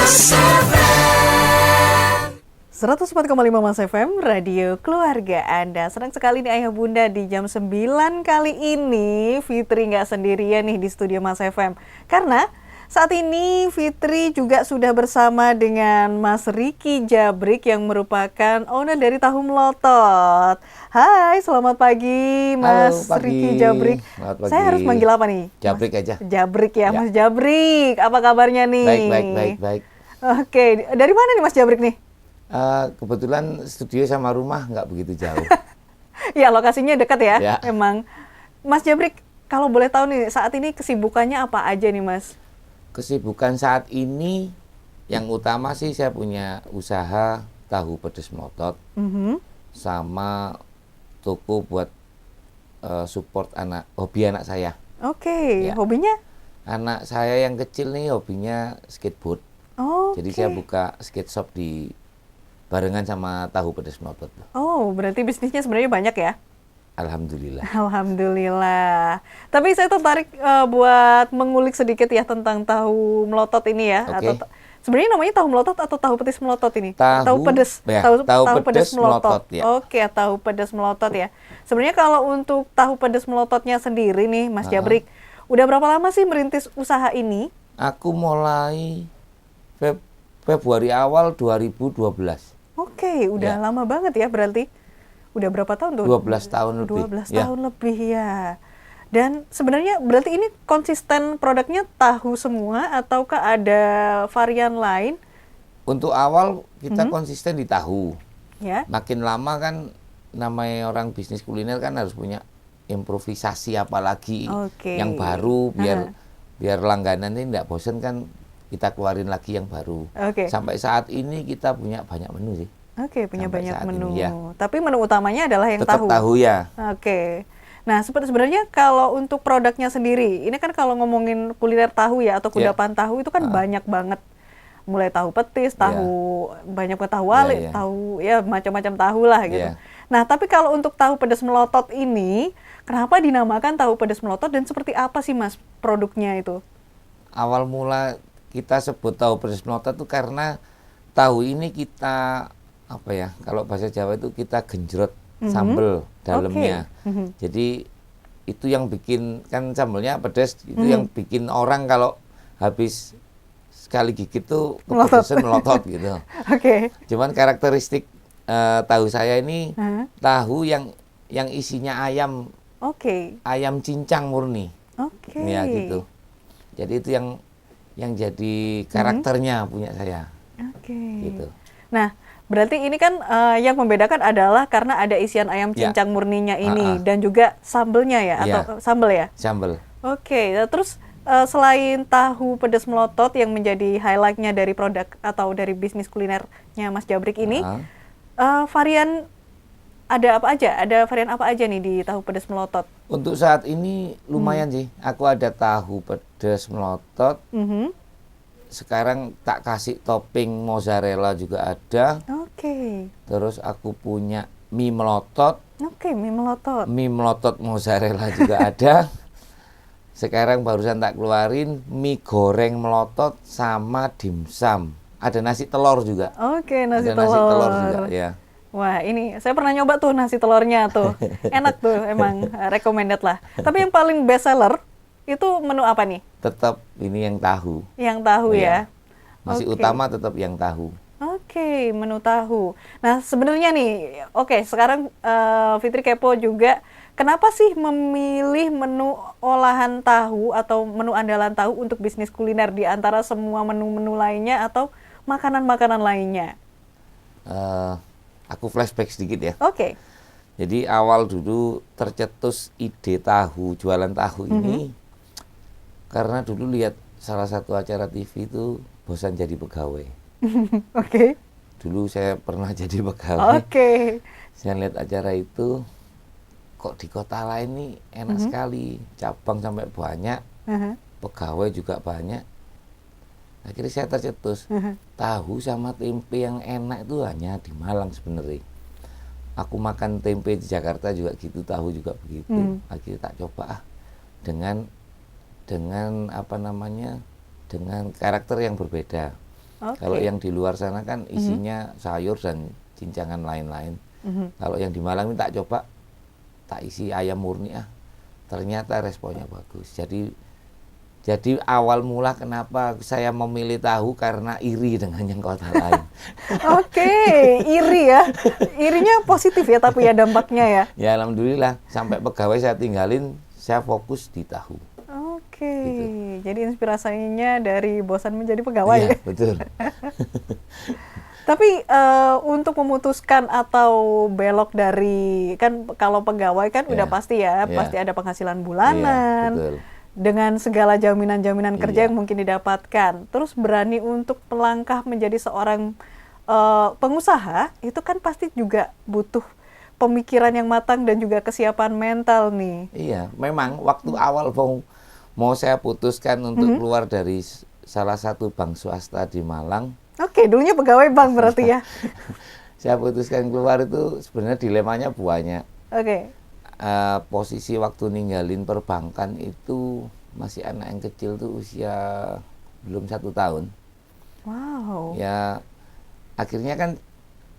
104,5 Mas FM, Radio Keluarga Anda. Senang sekali nih Ayah Bunda di jam 9 kali ini Fitri nggak sendirian nih di studio Mas FM. Karena saat ini Fitri juga sudah bersama dengan Mas Riki Jabrik yang merupakan owner dari Tahu Melotot. Hai, selamat pagi Mas. Halo, pagi. Riki Jabrik. Selamat pagi. Saya harus manggil apa nih? Jabrik Mas, aja. Jabrik ya, Ya. Mas Jabrik. Apa kabarnya nih? Baik. Oke, dari mana nih Mas Jabrik nih? Kebetulan studio sama rumah nggak begitu jauh. Ya, lokasinya dekat ya, Ya. emang. Mas Jabrik, kalau boleh tahu nih, saat ini kesibukannya apa aja nih, Mas? Kesibukan saat ini yang utama sih saya punya usaha tahu pedas melotot sama toko buat support hobi anak saya. Oke, Ya. hobinya? Anak saya yang kecil nih hobinya skateboard. Jadi saya buka skate shop barengan sama tahu pedas melotot. Oh, berarti bisnisnya sebenarnya banyak ya? Alhamdulillah. Alhamdulillah. Tapi saya tertarik buat mengulik sedikit ya tentang tahu melotot ini ya. Oke. Sebenarnya namanya tahu melotot atau tahu petis melotot ini? Tahu pedas. ya, tahu tahu pedas pedas melotot, ya. Oke, tahu pedas melotot ya. Sebenarnya kalau untuk tahu pedas melototnya sendiri nih, Mas Jabrik, udah berapa lama sih merintis usaha ini? Aku mulai Februari awal 2012. Oke, udah lama banget ya berarti. Udah berapa tahun tuh? 12 tahun lebih. 12 tahun lebih ya. Dan sebenarnya berarti ini konsisten produknya tahu semua ataukah ada varian lain? Untuk awal kita konsisten di tahu. Ya. Makin lama kan namanya orang bisnis kuliner kan harus punya improvisasi apalagi yang baru biar langganan ini tidak bosan kan kita keluarin lagi yang baru. Sampai saat ini kita punya banyak menu sih. Oke, punya Sampai banyak saat menu. ini, ya. Tapi menu utamanya adalah yang Tetap tahu. tahu ya. Oke. Nah, sebenarnya kalau untuk produknya sendiri, ini kan kalau ngomongin kuliner tahu ya atau kudapan tahu itu kan banyak banget. Mulai tahu petis, tahu banyak tahu wali, tahu ya macam-macam tahu lah gitu. Nah, tapi kalau untuk tahu pedas melotot ini, kenapa dinamakan tahu pedas melotot dan seperti apa sih Mas produknya itu? Awal mula kita sebut tahu pedas melotot itu karena tahu ini kita apa ya, kalau bahasa Jawa itu kita genjrot sambel dalamnya. Jadi itu yang bikin, kan sambelnya pedas, itu yang bikin orang kalau habis sekali gigit tuh kepedesan melotot gitu. Cuman karakteristik tahu saya ini tahu yang isinya ayam. Ayam cincang murni. Ya gitu. Jadi itu yang jadi karakternya punya saya. Gitu. Nah, berarti ini kan yang membedakan adalah karena ada isian ayam cincang murninya ini dan juga sambelnya ya atau sambel ya? Sambel. Terus selain tahu pedas melotot yang menjadi highlight-nya dari produk atau dari bisnis kulinernya Mas Jabrik ini, varian ada apa aja? Ada varian apa aja nih di tahu pedas melotot? Untuk saat ini lumayan sih. Aku ada tahu pedas melotot. Sekarang tak kasih topping mozzarella juga ada. Terus aku punya mie melotot. Mie melotot. Mie melotot mozzarella juga ada. Sekarang barusan tak keluarin mie goreng melotot sama dimsum. Ada nasi telur juga. Nasi ada nasi telur juga ya. Wah, ini saya pernah nyoba tuh nasi telurnya tuh. Enak tuh, emang recommended lah. Tapi yang paling best seller itu menu apa nih? Tetap ini yang tahu. Yang tahu ya. Masih utama tetap yang tahu. Menu tahu. Nah, sebenarnya nih, sekarang Fitri kepo juga, kenapa sih memilih menu olahan tahu atau menu andalan tahu untuk bisnis kuliner di antara semua menu-menu lainnya atau makanan-makanan lainnya? Aku flashback sedikit ya. Jadi awal dulu tercetus ide jualan tahu ini karena dulu lihat salah satu acara TV itu bosan jadi pegawai. Dulu saya pernah jadi pegawai. Saya lihat acara itu, kok di kota lain nih enak sekali, cabang sampai banyak, pegawai juga banyak. Akhirnya saya tercetus, tahu sama tempe yang enak itu hanya di Malang sebenarnya. Aku makan tempe di Jakarta juga gitu, tahu juga begitu. Akhirnya tak coba dengan apa namanya, dengan karakter yang berbeda. Oke. Kalau yang di luar sana kan isinya sayur dan cincangan lain-lain. Kalau yang di Malang ini tak coba, tak isi ayam murni ternyata responnya bagus. Jadi awal mula kenapa saya memilih tahu karena iri dengan yang kota lain. Oke, iri ya. Irinya positif ya tapi ya dampaknya ya. Ya alhamdulillah, sampai pegawai saya tinggalin, saya fokus di tahu. Oke, Gitu. jadi inspirasinya dari bosan menjadi pegawai. Iya, betul. Tapi untuk memutuskan atau belok dari, kan kalau pegawai kan udah Iya, pasti ya, iya. pasti ada penghasilan Iya, bulanan, betul. dengan segala jaminan-jaminan kerja Iya. yang mungkin didapatkan. Terus berani untuk melangkah menjadi seorang pengusaha, itu kan pasti juga butuh pemikiran yang matang dan juga kesiapan mental nih. Iya, memang waktu awal mau saya putuskan untuk keluar dari salah satu bank swasta di Malang, Oke, dulunya pegawai bank berarti ya. saya putuskan keluar itu sebenarnya dilemanya banyak. Oke. Posisi waktu ninggalin perbankan itu masih anak yang kecil tuh usia belum 1 tahun. Wow. Ya akhirnya kan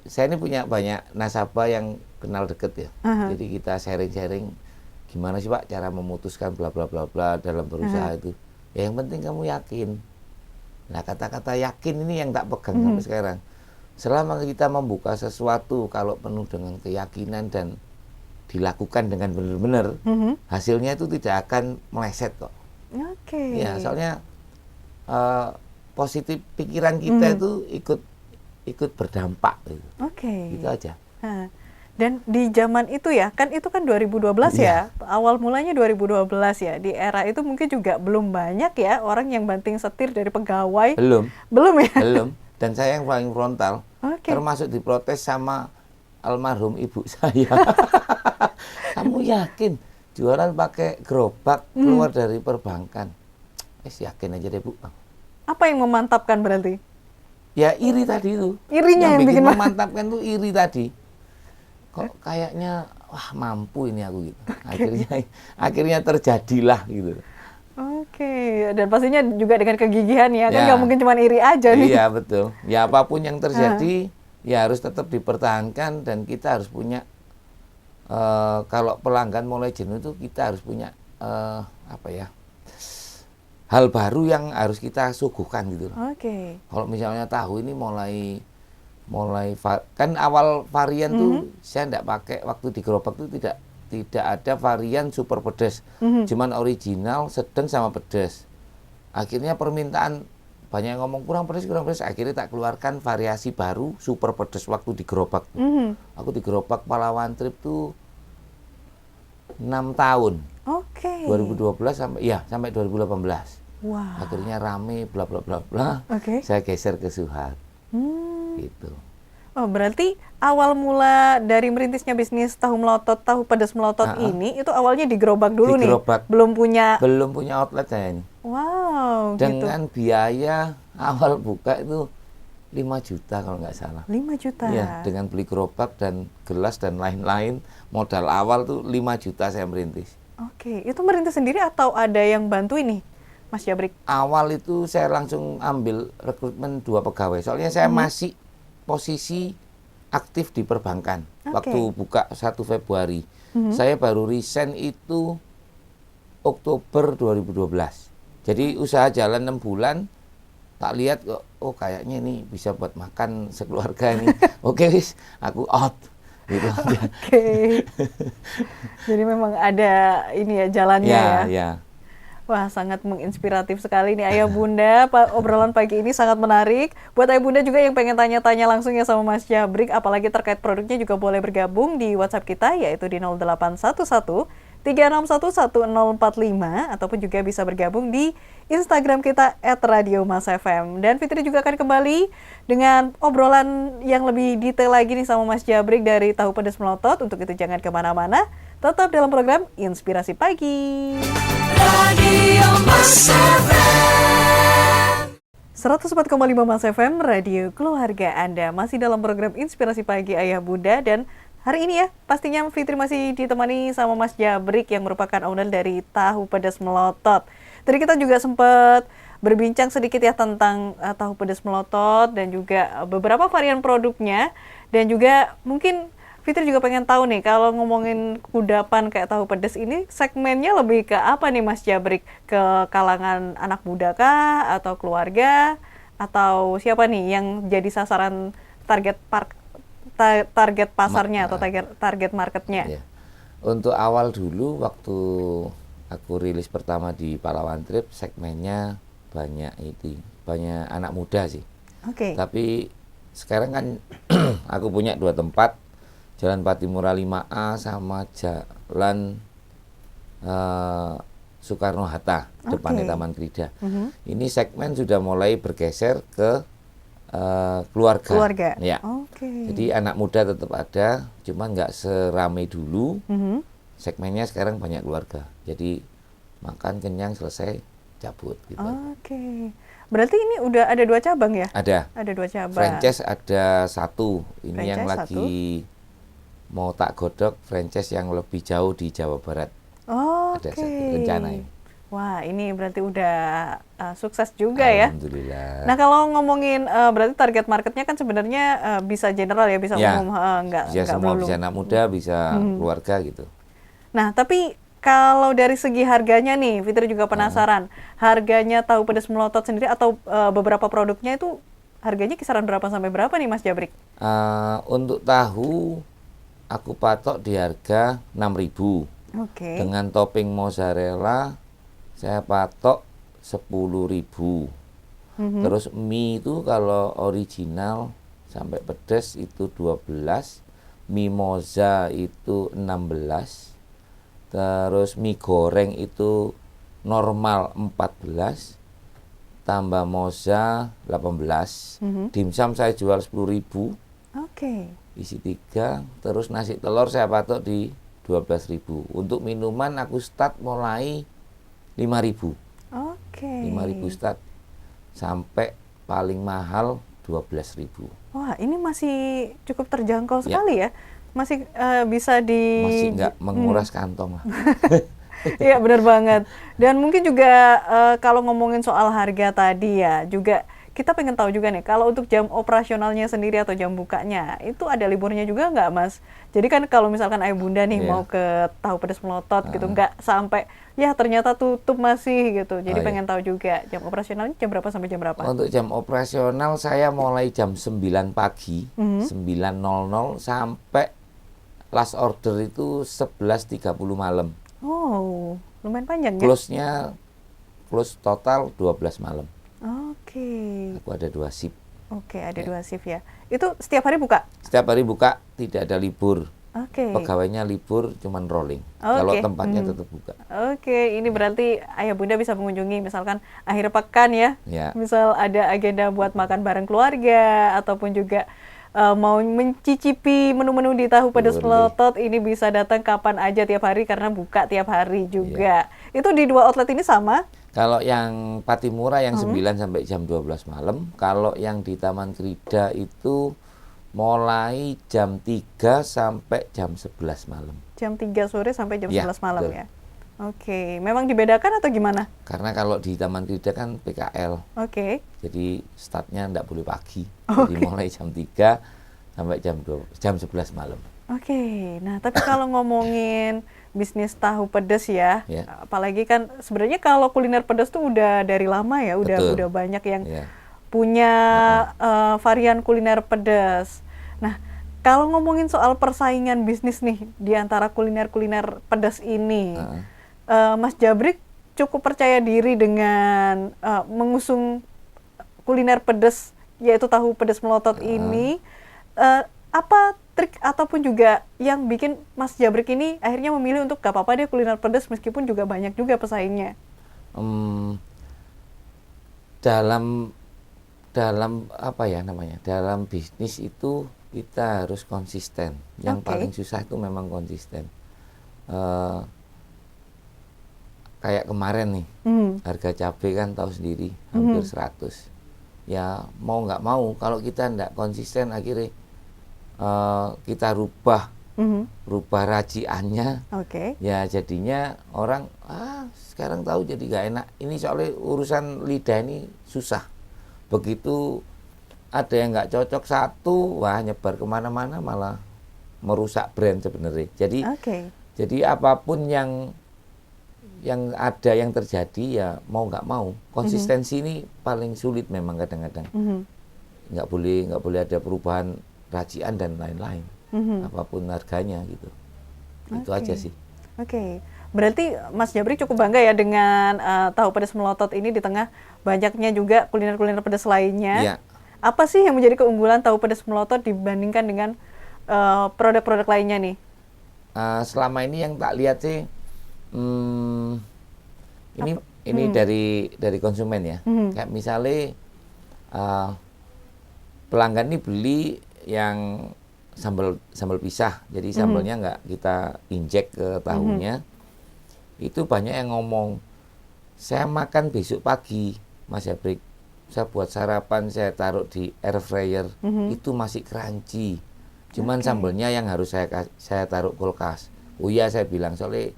saya ini punya banyak nasabah yang kenal deket ya. Jadi kita sharing-sharing gimana sih Pak cara memutuskan bla bla bla bla dalam berusaha itu. Ya yang penting kamu yakin. Nah kata-kata yakin ini yang tak pegang sampai sekarang. Selama kita membuka sesuatu kalau penuh dengan keyakinan dan dilakukan dengan benar-benar, hasilnya itu tidak akan meleset kok. Oke. Ya soalnya positif pikiran kita itu ikut berdampak gitu. Oke. Gitu aja. Dan di zaman itu ya, kan itu kan 2012 ya, awal mulanya 2012 ya. Di era itu mungkin juga belum banyak ya orang yang banting setir dari pegawai. Belum ya? Belum. Dan saya yang paling frontal, Oke. termasuk diprotes sama almarhum ibu saya. Kamu yakin jualan pakai gerobak keluar dari perbankan? Yakin aja deh Bu. Apa yang memantapkan berarti? Ya iri tadi itu. Irinya yang bikin memantapkan tuh iri tadi. Kok kayaknya wah mampu ini aku gitu. Akhirnya terjadilah gitu. Oke, dan pastinya juga dengan kegigihan ya, kan Ya. nggak mungkin cuma iri aja nih. Iya betul. Ya apapun yang terjadi ya harus tetap dipertahankan dan kita harus punya kalau pelanggan mulai jenuh itu kita harus punya hal baru yang harus kita suguhkan gitu. Oke. Kalau misalnya tahu ini mulai kan awal varian tuh saya enggak pakai waktu di gerobak tuh tidak ada varian super pedas. Cuman original, sedang sama pedas. Akhirnya permintaan banyak yang ngomong kurang pedas, akhirnya tak keluarkan variasi baru super pedas waktu di gerobak. Aku di gerobak Palawan Trip tuh 6 tahun. Oke. 2012 sampai 2018. Wah. Akhirnya rame bla bla bla bla. Oke. Saya geser ke Suhat. Gitu. Oh, berarti awal mula dari merintisnya bisnis tahu pedas melotot ini itu awalnya di gerobak dulu Di nih. gerobak. Belum punya. Belum punya outlet saya ini. Wow, gitu. Dengan biaya awal buka itu 5 juta kalau nggak salah. 5 juta. Iya, dengan beli gerobak dan gelas dan lain-lain, modal awal tuh 5 juta saya merintis. Oke, itu merintis sendiri atau ada yang bantu ini, Mas Jabrik? Awal itu saya langsung ambil rekrutmen 2 pegawai. Soalnya saya masih posisi aktif di perbankan. Oke. Waktu buka 1 Februari. Saya baru resign itu Oktober 2012. Jadi usaha jalan 6 bulan, tak lihat kok, oh kayaknya ini bisa buat makan sekeluarga ini. Oke wis, aku out. Gitu aja. Oke. Jadi memang ada ini ya jalannya ya. Ya. Wah, sangat menginspiratif sekali nih Ayah Bunda. Obrolan pagi ini sangat menarik. Buat Ayah Bunda juga yang pengen tanya-tanya langsung ya sama Mas Jabrik, apalagi terkait produknya juga boleh bergabung di WhatsApp kita, yaitu di 0811 3611045, ataupun juga bisa bergabung di Instagram kita @radiomasfm. Dan Fitri juga akan kembali dengan obrolan yang lebih detail lagi nih sama Mas Jabrik dari Tahu Pedas Melotot. Untuk itu jangan kemana-mana, tetap dalam program Inspirasi Pagi. Radio Mas FM 104,5 Mas FM, radio keluarga Anda. Masih dalam program Inspirasi Pagi Ayah Bunda, dan hari ini ya pastinya Fitri masih ditemani sama Mas Jabrik yang merupakan owner dari Tahu Pedas Melotot. Tadi kita juga sempat berbincang sedikit ya tentang tahu pedas melotot dan juga beberapa varian produknya. Dan juga mungkin Fitri juga pengen tahu nih, kalau ngomongin kudapan kayak tahu pedas ini, segmennya lebih ke apa nih Mas Jabrik? Ke kalangan anak muda kah? Atau keluarga? Atau siapa nih yang jadi sasaran target pasarnya atau target marketnya? Ya. Untuk awal dulu waktu aku rilis pertama di Palawan Trip, segmennya banyak anak muda sih. Oke. Tapi sekarang kan aku punya 2 tempat, Jalan Patimura 5A sama Jalan Soekarno-Hatta, depannya Taman Krida. Ini segmen sudah mulai bergeser ke keluarga. Ya. Jadi anak muda tetap ada, cuman nggak seramai dulu. Segmennya sekarang banyak keluarga. Jadi makan kenyang selesai cabut gitu. Berarti ini udah ada 2 cabang ya? Ada 2 cabang. Franchise ada 1. Ini Franchise yang lagi mau tak godok, franchise yang lebih jauh di Jawa Barat. Ada 1 rencana ini. Wah, ini berarti udah sukses juga ya. Alhamdulillah. Nah, kalau ngomongin berarti target marketnya kan sebenarnya bisa general ya, bisa umum, bisa semua, bisa anak muda, bisa keluarga gitu. Nah, tapi kalau dari segi harganya nih, Fitri juga penasaran. Harganya tahu pedas melotot sendiri atau beberapa produknya itu harganya kisaran berapa sampai berapa nih Mas Jabrik? Untuk tahu aku patok di harga 6.000. Dengan topping mozzarella saya patok 10.000. Terus mie itu kalau original sampai pedas itu 12, mie mozza itu 16. Terus mie goreng itu normal 14, tambah mozza 18. Dimsum saya jual 10.000. Isi 3, terus nasi telur saya patok di 12.000. Untuk minuman aku start mulai 5.000. 5.000 start sampai paling mahal 12.000. Wah, ini masih cukup terjangkau sekali ya. Masih bisa masih nggak menguras kantong lah. Iya, benar banget. Dan mungkin juga kalau ngomongin soal harga tadi ya, juga kita pengen tahu juga nih, kalau untuk jam operasionalnya sendiri atau jam bukanya, itu ada liburnya juga nggak, Mas? Jadi kan kalau misalkan ayah bunda nih mau ke tahu pedas melotot gitu, nggak sampai, ya ternyata tutup masih gitu. Jadi pengen tahu juga, jam operasionalnya jam berapa sampai jam berapa? Untuk jam operasional saya mulai jam 9 pagi, 9.00 sampai last order itu 11.30 malam. Oh, lumayan panjang ya? Close total 12 malam. Aku ada 2 shift. Ada 2 shift ya. Itu setiap hari buka? Setiap hari buka, tidak ada libur. Pegawainya libur, cuman rolling. Kalau tempatnya tetap buka. Ini berarti ayah bunda bisa mengunjungi misalkan akhir pekan ya. Misal ada agenda buat makan bareng keluarga ataupun juga mau mencicipi menu-menu di tahu pedas melotot, ini bisa datang kapan aja tiap hari karena buka tiap hari juga. Itu di 2 outlet ini sama? Kalau yang Patimura yang 9 sampai jam 12 malam, kalau yang di Taman Krida itu mulai jam 3 sampai jam 11 malam. Jam 3 sore sampai jam 11 malam ya? Memang dibedakan atau gimana? Karena kalau di Taman Krida kan PKL. Jadi startnya enggak boleh pagi. Jadi mulai jam 3 sampai jam 11 malam. Nah, tapi kalau ngomongin bisnis tahu pedas ya, apalagi kan sebenarnya kalau kuliner pedas tuh udah dari lama ya, udah banyak yang punya varian kuliner pedas. Nah, kalau ngomongin soal persaingan bisnis nih di antara kuliner-kuliner pedas ini, Mas Jabrik cukup percaya diri dengan mengusung kuliner pedas yaitu tahu pedas melotot ini. Apa trik ataupun juga yang bikin Mas Jabrik ini akhirnya memilih untuk gak apa-apa deh kuliner pedas meskipun juga banyak juga pesaingnya? Dalam apa ya namanya? Dalam bisnis itu kita harus konsisten. Yang paling susah itu memang konsisten. Kayak kemarin nih, harga cabai kan tahu sendiri hampir 100. Ya mau nggak mau kalau kita nggak konsisten akhirnya kita rubah berubah raciannya. Oke. Ya jadinya orang sekarang tahu jadi nggak enak. Ini soalnya urusan lidah ini susah. Begitu ada yang nggak cocok satu, wah nyebar kemana-mana malah merusak brand sebenarnya. Jadi apapun yang ada yang terjadi ya mau nggak mau konsistensi ini paling sulit memang kadang-kadang. Nggak boleh ada perubahan racian dan lain-lain. Apapun harganya gitu. Itu aja sih. Oke. Berarti Mas Jabrik cukup bangga ya dengan tahu pedas melotot ini di tengah banyaknya juga kuliner-kuliner pedas lainnya. Iya. Apa sih yang menjadi keunggulan tahu pedas melotot dibandingkan dengan produk-produk lainnya nih? Selama ini yang tak lihat sih, ini dari konsumen ya. Kayak misalnya pelanggan ini beli yang sambal pisah, jadi sambalnya nggak kita injek ke tahunya. Itu banyak yang ngomong, saya makan besok pagi, Mas Jabrik. Saya buat sarapan, saya taruh di air fryer, itu masih crunchy. Cuman sambalnya yang harus saya taruh kulkas. Oh iya, saya bilang, soalnya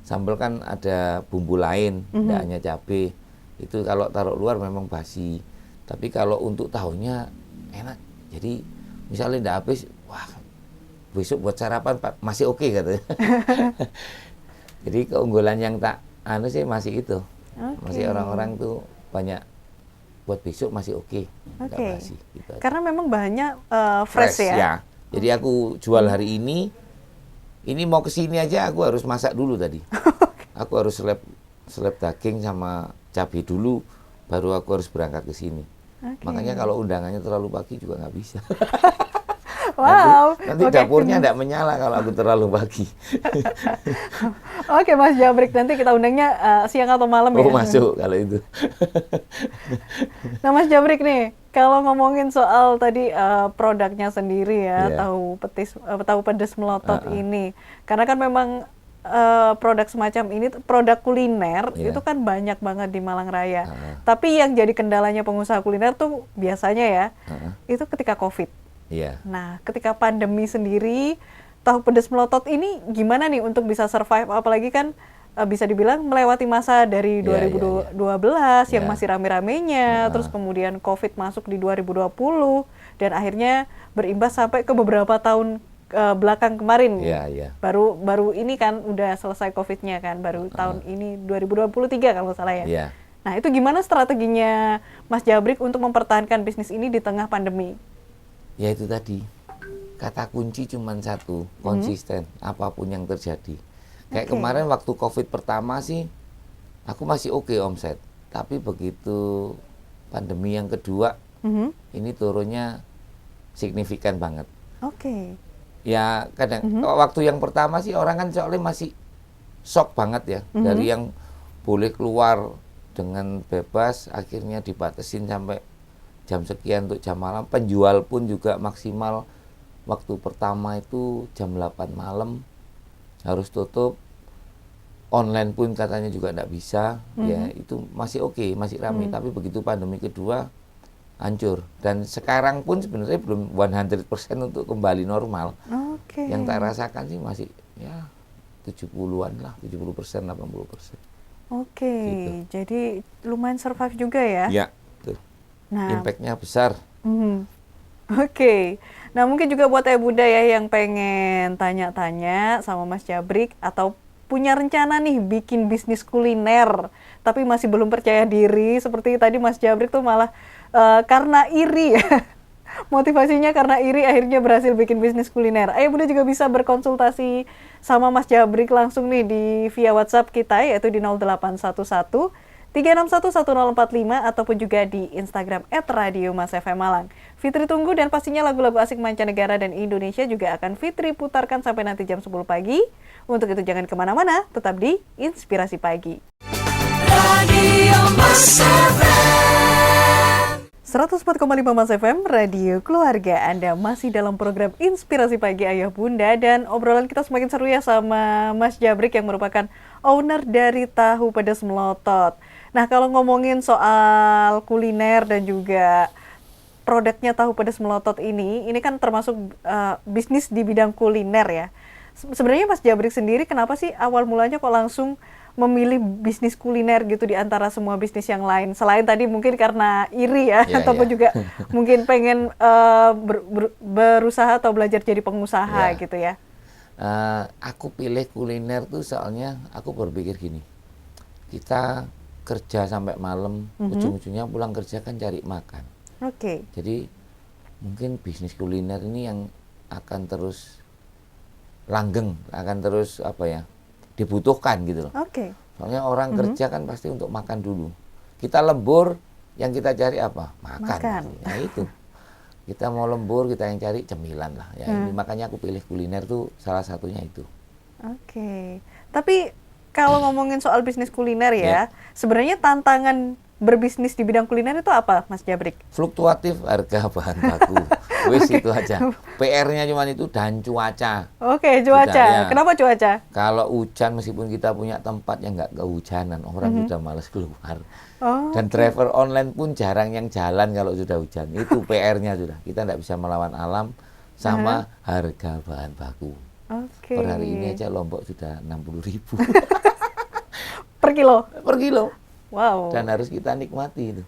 sambal kan ada bumbu lain, tidak hanya cabai. Itu kalau taruh luar memang basi. Tapi kalau untuk tahunya enak. Jadi misalnya tidak habis, wah besok buat sarapan masih oke katanya. Jadi keunggulan yang tak sih masih itu. Masih orang-orang tuh banyak buat besok masih oke. Basi, gitu. Karena memang bahannya fresh ya. Jadi aku jual hari ini mau kesini aja aku harus masak dulu tadi. Aku harus seleb daging sama cabai dulu, baru aku harus berangkat ke sini. Makanya kalau undangannya terlalu pagi juga nggak bisa. Wow. Nanti dapurnya tidak menyala kalau aku terlalu pagi. Oke Mas Jabrik, nanti kita undangnya siang atau malam ya? Oh masuk kalau itu. Nah Mas Jabrik nih, kalau ngomongin soal tadi produknya sendiri ya, tahu pedas melotot ini. Karena kan memang produk semacam ini, produk kuliner itu kan banyak banget di Malang Raya. Tapi yang jadi kendalanya pengusaha kuliner tuh biasanya ya, itu ketika COVID. Nah, ketika pandemi sendiri, tahu pedas melotot ini gimana nih untuk bisa survive? Apalagi kan bisa dibilang melewati masa dari 2012 yang masih rame-ramenya, terus kemudian COVID masuk di 2020, dan akhirnya berimbas sampai ke beberapa tahun belakang kemarin. Baru ini kan udah selesai COVID-nya kan, baru tahun ini 2023 kalau nggak salah ya. Nah, itu gimana strateginya Mas Jabrik untuk mempertahankan bisnis ini di tengah pandemi? Ya itu tadi, kata kunci cuma satu, konsisten, apapun yang terjadi. Kayak kemarin waktu COVID pertama sih, aku masih oke omset. Tapi begitu pandemi yang kedua, ini turunnya signifikan banget. Ya kadang, waktu yang pertama sih orang kan soalnya masih shock banget ya. Dari yang boleh keluar dengan bebas, akhirnya dibatasin sampai jam sekian untuk jam malam. Penjual pun juga maksimal waktu pertama itu jam 8 malam harus tutup. Online pun katanya juga tidak bisa. Ya itu masih oke, masih ramai. Tapi begitu pandemi kedua hancur. Dan sekarang pun sebenarnya belum 100% untuk kembali normal. Yang tak rasakan sih masih ya 70-an lah, 70%, 80%. Gitu. Jadi lumayan survive juga ya? Ya. Nah, impact-nya besar. Nah mungkin juga buat Bunda ya yang pengen tanya-tanya sama Mas Jabrik atau punya rencana nih bikin bisnis kuliner tapi masih belum percaya diri, seperti tadi Mas Jabrik tuh malah karena iri ya. Motivasinya karena iri akhirnya berhasil bikin bisnis kuliner. Bunda juga bisa berkonsultasi sama Mas Jabrik langsung nih via WhatsApp kita, yaitu di 0811 3611045 ataupun juga di Instagram @radiomasfmmalang. Fitri tunggu, dan pastinya lagu-lagu asik mancanegara dan Indonesia juga akan Fitri putarkan sampai nanti jam 10 pagi. Untuk itu jangan kemana-mana, tetap di Inspirasi Pagi. Radio Mas FM 104,5 Mas FM, Radio Keluarga. Anda masih dalam program Inspirasi Pagi Ayah Bunda, dan obrolan kita semakin seru ya sama Mas Jabrik yang merupakan owner dari Tahu Pedas Melotot. Nah, kalau ngomongin soal kuliner dan juga produknya Tahu Pedas Melotot ini kan termasuk bisnis di bidang kuliner ya. Sebenarnya Mas Jabrik sendiri kenapa sih awal mulanya kok langsung memilih bisnis kuliner gitu di antara semua bisnis yang lain? Selain tadi mungkin karena iri ya, Iya, ataupun iya. juga mungkin pengen berusaha atau belajar jadi pengusaha Iya. gitu ya. Aku pilih kuliner tuh soalnya aku berpikir gini, kita kerja sampai malam, ujung-ujungnya pulang kerja kan cari makan. Oke. Jadi mungkin bisnis kuliner ini yang akan terus langgeng, akan terus apa ya, dibutuhkan gitu loh. Oke. Soalnya orang kerja kan pasti untuk makan dulu. Kita lembur, yang kita cari apa? Makan. Makan. Ya itu. Kita mau lembur, kita yang cari cemilan lah. Ya, ini makanya aku pilih kuliner tuh salah satunya itu. Oke. Tapi kalau ngomongin soal bisnis kuliner Ya. ya, sebenarnya tantangan berbisnis di bidang kuliner itu apa, Mas Jabrik? Fluktuatif harga bahan baku. Wis itu aja. PR-nya cuma itu dan cuaca. Oke, cuaca. Sudah, ya. Kenapa cuaca? Kalau hujan meskipun kita punya tempat yang nggak kehujanan, orang sudah males keluar. Oh, Dan driver online pun jarang yang jalan kalau sudah hujan. Itu PR-nya sudah. Kita nggak bisa melawan alam sama harga bahan baku. oke. Per hari ini aja Lombok sudah 60.000 Per kilo. per kilo. Wow. Dan harus kita nikmati itu.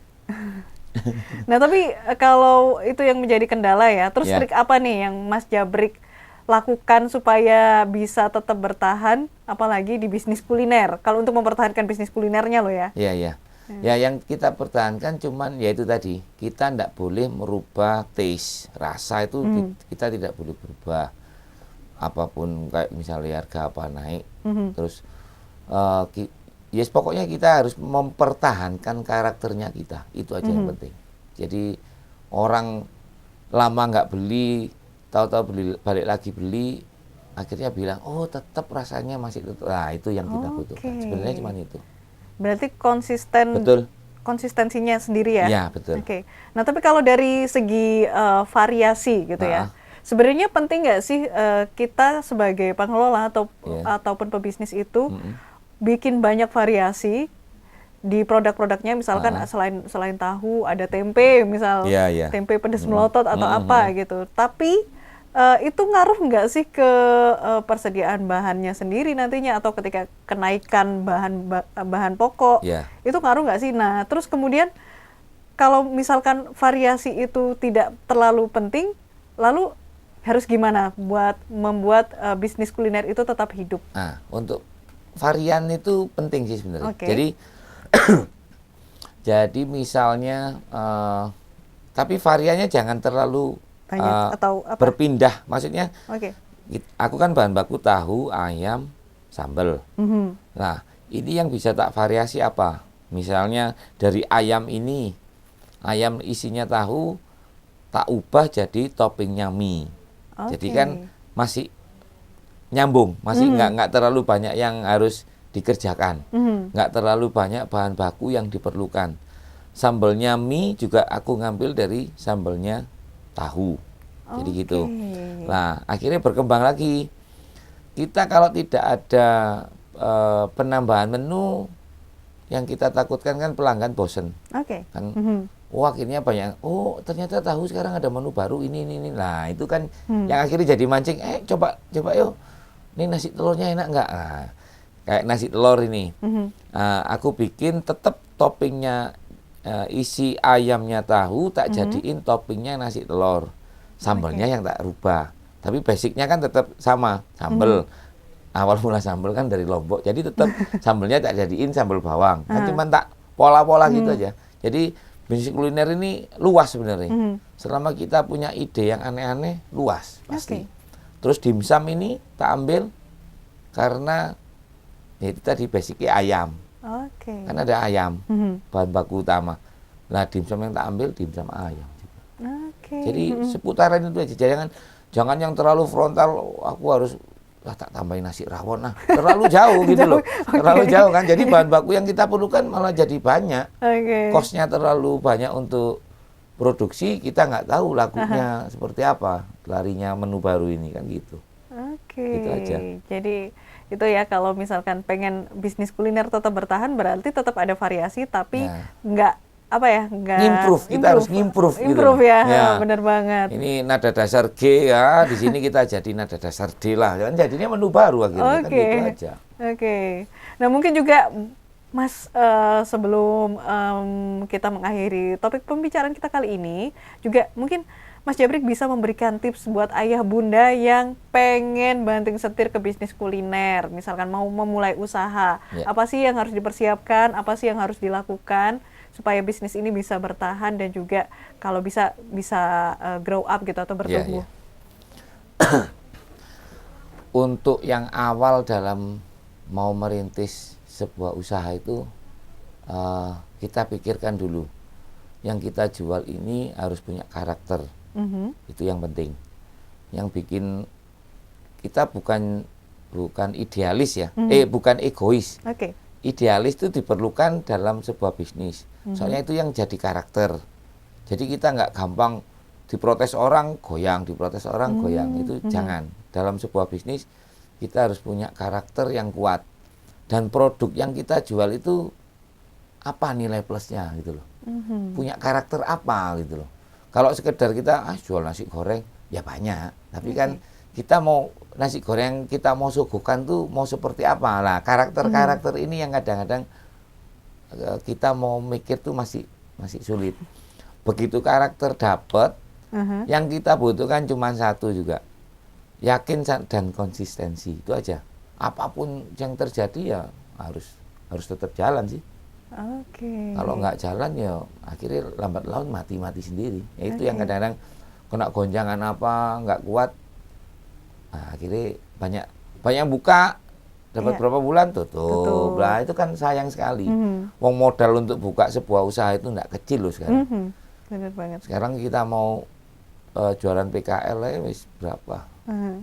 Nah, tapi kalau itu yang menjadi kendala ya, terus Ya. trik apa nih yang Mas Jabrik lakukan supaya bisa tetap bertahan, apalagi di bisnis kuliner? Kalau untuk mempertahankan bisnis kulinernya loh ya. Iya, iya. Ya, yang kita pertahankan cuman ya itu tadi, kita tidak boleh merubah taste, rasa itu kita tidak boleh berubah. Apapun kayak misalnya harga apa naik, terus yes, pokoknya kita harus mempertahankan karakternya kita, itu aja yang penting. Jadi orang lama nggak beli, tahu-tahu beli balik lagi beli, akhirnya bilang, oh tetap rasanya masih tetap. Nah itu yang kita butuhkan. Oke. Sebenarnya cuma itu. Berarti konsisten, Betul. konsistensinya sendiri ya? Iya, betul. Oke. Nah, tapi kalau dari segi variasi gitu ya, sebenarnya penting nggak sih kita sebagai pengelola ataupun pebisnis itu bikin banyak variasi di produk-produknya, misalkan selain tahu ada tempe, misal Iya, iya. tempe pedas melotot atau apa gitu. Tapi itu ngaruh nggak sih ke persediaan bahannya sendiri nantinya, atau ketika kenaikan bahan pokok Iya. itu ngaruh nggak sih? Nah, terus kemudian kalau misalkan variasi itu tidak terlalu penting, lalu harus gimana buat membuat bisnis kuliner itu tetap hidup? Nah, untuk varian itu penting sih sebenarnya. Oke. Jadi misalnya, tapi variannya jangan terlalu Banyak atau apa? berpindah. Maksudnya, Oke. aku kan bahan baku tahu, ayam, sambal. Nah, ini yang bisa tak variasi apa? Misalnya dari ayam ini, ayam isinya tahu, tak ubah jadi toppingnya mie. Jadi Oke. kan masih nyambung, masih nggak terlalu banyak yang harus dikerjakan, nggak terlalu banyak bahan baku yang diperlukan. Sambalnya mie juga aku ngambil dari sambalnya tahu, jadi gitu. Nah, akhirnya berkembang lagi. Kita kalau tidak ada penambahan menu, yang kita takutkan kan pelanggan bosen. Oke. Kan, akhirnya banyak, ternyata tahu sekarang ada menu baru ini. Nah, itu kan yang akhirnya jadi mancing, coba yuk, ini nasi telurnya enak nggak? Nah, kayak nasi telur ini, aku bikin tetap toppingnya isi ayamnya tahu, tak jadiin toppingnya nasi telur, sambalnya yang tak rubah, tapi basicnya kan tetap sama, sambal. Awal mula sambal kan dari Lombok, jadi tetap sambalnya tak jadiin sambal bawang, kan cuma tak pola-pola gitu aja. Jadi bisnis kuliner ini luas sebenarnya. Selama kita punya ide yang aneh-aneh, luas pasti. Terus dimsum ini tak ambil karena ya itu tadi basicnya ayam. Oke. Kan ada ayam, bahan baku utama. Nah, dimsum yang tak ambil dimsum ayam. Oke. Jadi seputaran itu aja. Jangan yang terlalu frontal, aku harus tak tambahin nasi rawon, terlalu jauh gitu loh. Terlalu jauh kan. Jadi bahan baku yang kita perlukan malah jadi banyak. Cost-nya terlalu banyak untuk produksi, kita nggak tahu lakunya seperti apa, larinya menu baru ini kan gitu. Oke. Gitu aja. Jadi itu ya, kalau misalkan pengen bisnis kuliner tetap bertahan, berarti tetap ada variasi, tapi nggak apa ya, nggak Ngimprove, kita harus ngimprove gitu. Improve ya, Ya. bener banget. Ini nada dasar G ya, di sini kita jadi nada dasar D lah. Kan jadinya menu baru akhirnya, kan Oke. gitu aja. Oke. Nah, mungkin juga Mas, sebelum kita mengakhiri topik pembicaraan kita kali ini, juga mungkin Mas Jabrik bisa memberikan tips buat ayah bunda yang pengen banting setir ke bisnis kuliner, misalkan mau memulai usaha. Ya. Apa sih yang harus dipersiapkan, apa sih yang harus dilakukan supaya bisnis ini bisa bertahan dan juga kalau bisa grow up gitu atau bertumbuh. Untuk yang awal dalam mau merintis sebuah usaha itu, kita pikirkan dulu, yang kita jual ini harus punya karakter. Itu yang penting. Yang bikin kita bukan idealis ya, bukan egois. Oke. Idealis itu diperlukan dalam sebuah bisnis. Soalnya itu yang jadi karakter. Jadi kita nggak gampang diprotes orang goyang, diprotes orang goyang. Itu jangan. Dalam sebuah bisnis kita harus punya karakter yang kuat. Dan produk yang kita jual itu apa nilai plusnya gitu loh. Punya karakter apa gitu loh. Kalau sekedar kita jual nasi goreng, ya banyak. Tapi kan kita mau nasi goreng kita mau suguhkan tuh mau seperti apa. Nah, karakter-karakter ini yang kadang-kadang kita mau mikir tuh masih sulit. Begitu karakter dapat, yang kita butuhkan cuma satu juga. Yakin dan konsistensi. Itu aja. Apapun yang terjadi ya harus tetap jalan sih. Oke. Kalau nggak jalan ya akhirnya lambat laun mati sendiri. Ya itu yang kadang-kadang kena gonjangan apa nggak kuat. Nah, akhirnya banyak yang buka dapat berapa bulan tutup. Nah itu kan sayang sekali. Wong modal untuk buka sebuah usaha itu nggak kecil loh sekarang. Benar banget. Sekarang kita mau jualan PKL wis berapa?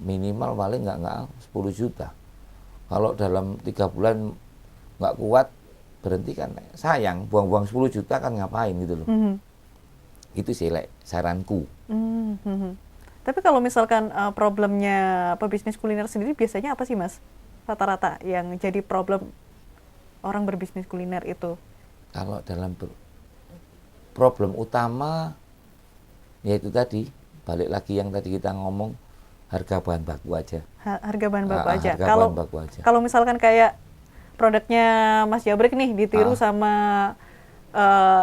Minimal paling nggak 10 juta. Kalau dalam 3 bulan nggak kuat berhenti kan sayang, buang-buang 10 juta kan ngapain gitu loh. Itu sih saranku. Tapi kalau misalkan problemnya pebisnis kuliner sendiri biasanya apa sih Mas? Rata-rata yang jadi problem orang berbisnis kuliner itu? Kalau dalam problem utama yaitu tadi, balik lagi yang tadi kita ngomong, harga bahan baku aja. Harga bahan baku aja. Harga bahan baku aja. Kalau misalkan kayak produknya Mas Jabrik nih ditiru sama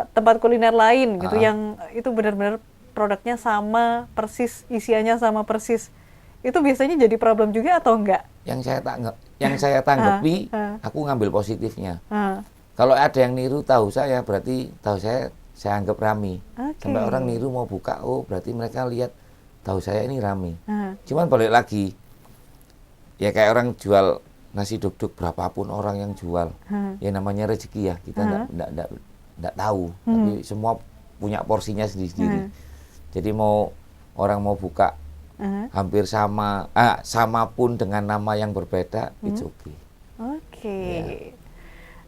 tempat kuliner lain gitu yang itu benar-benar produknya sama persis, isiannya sama persis. Itu biasanya jadi problem juga atau enggak? Yang saya tanggapi, aku ngambil positifnya. Kalau ada yang niru tahu saya, berarti tahu saya anggap rame. Sampai orang niru mau buka, oh berarti mereka lihat tahu saya ini rame. Cuman balik lagi, ya kayak orang jual nasi duk-duk berapapun orang yang jual, ya namanya rezeki ya, kita enggak tahu, tapi semua punya porsinya sendiri-sendiri. Jadi orang mau buka hampir sama pun dengan nama yang berbeda, it's okay. Oke. Ya.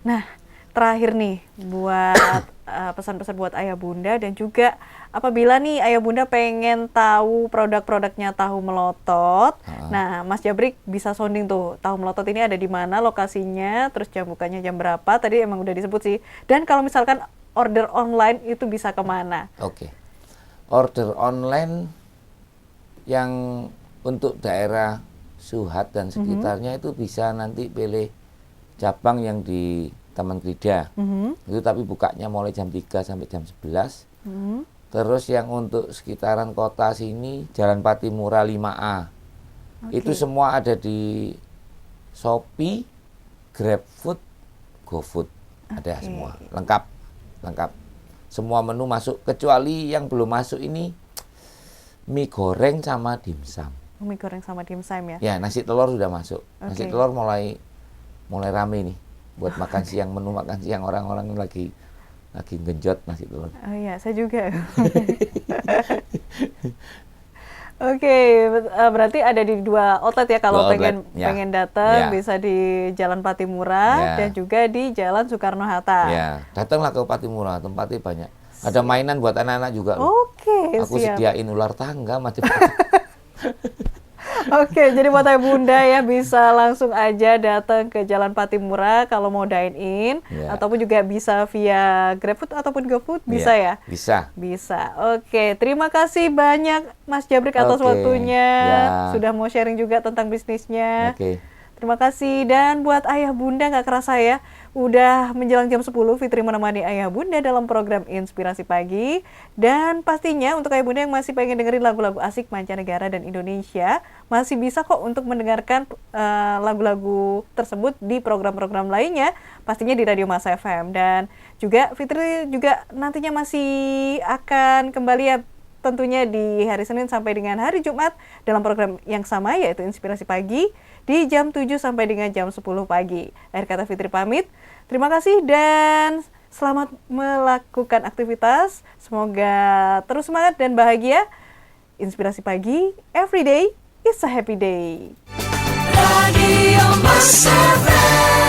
Nah, terakhir nih buat pesan-pesan buat ayah bunda dan juga apabila nih ayah bunda pengen tahu produk-produknya tahu melotot, nah Mas Jabrik bisa sounding tuh tahu melotot ini ada di mana lokasinya, terus jam bukanya jam berapa, tadi emang udah disebut sih. Dan kalau misalkan order online itu bisa kemana? Oke. Order online yang untuk daerah Suhat dan sekitarnya itu bisa nanti pilih cabang yang di Taman Krida. Itu tapi bukanya mulai jam 3 sampai jam 11. Terus yang untuk sekitaran kota sini Jalan Patimura 5A. Itu semua ada di Shopee, GrabFood, GoFood. Ada semua, lengkap. Semua menu masuk kecuali yang belum masuk ini mie goreng sama dimsum. Mie goreng sama dimsum ya? Ya, nasi telur sudah masuk. Nasi telur mulai rame nih buat makan siang, menu makan siang orang-orang lagi genjot nasi telur. Oh iya, saya juga. Oke, berarti ada di 2 outlet ya kalau pengen datang bisa di Jalan Patimura dan juga di Jalan Soekarno-Hatta. Ya, datanglah ke Patimura, tempatnya banyak. Ada mainan buat anak-anak juga. Oke, aku siap. sediain ular tangga macam-macam. Oke, jadi buat ayah bunda ya bisa langsung aja datang ke Jalan Patimura kalau mau dine in, ataupun juga bisa via GrabFood ataupun GoFood, bisa ya? Bisa. Bisa. Oke, terima kasih banyak Mas Jabrik atas waktunya, sudah mau sharing juga tentang bisnisnya. Terima kasih. Dan buat ayah bunda, nggak kerasa ya, udah menjelang jam 10, Fitri menemani ayah bunda dalam program Inspirasi Pagi. Dan pastinya untuk ayah bunda yang masih pengen dengerin lagu-lagu asik mancanegara dan Indonesia, masih bisa kok untuk mendengarkan lagu-lagu tersebut di program-program lainnya, pastinya di Radio Masa FM. Dan juga Fitri juga nantinya masih akan kembali ya, tentunya di hari Senin sampai dengan hari Jumat dalam program yang sama, yaitu Inspirasi Pagi di jam 7 sampai dengan jam 10 pagi. Akhir kata Fitri pamit. Terima kasih dan selamat melakukan aktivitas. Semoga terus semangat dan bahagia. Inspirasi Pagi, every day is a happy day. Radio Mas FM.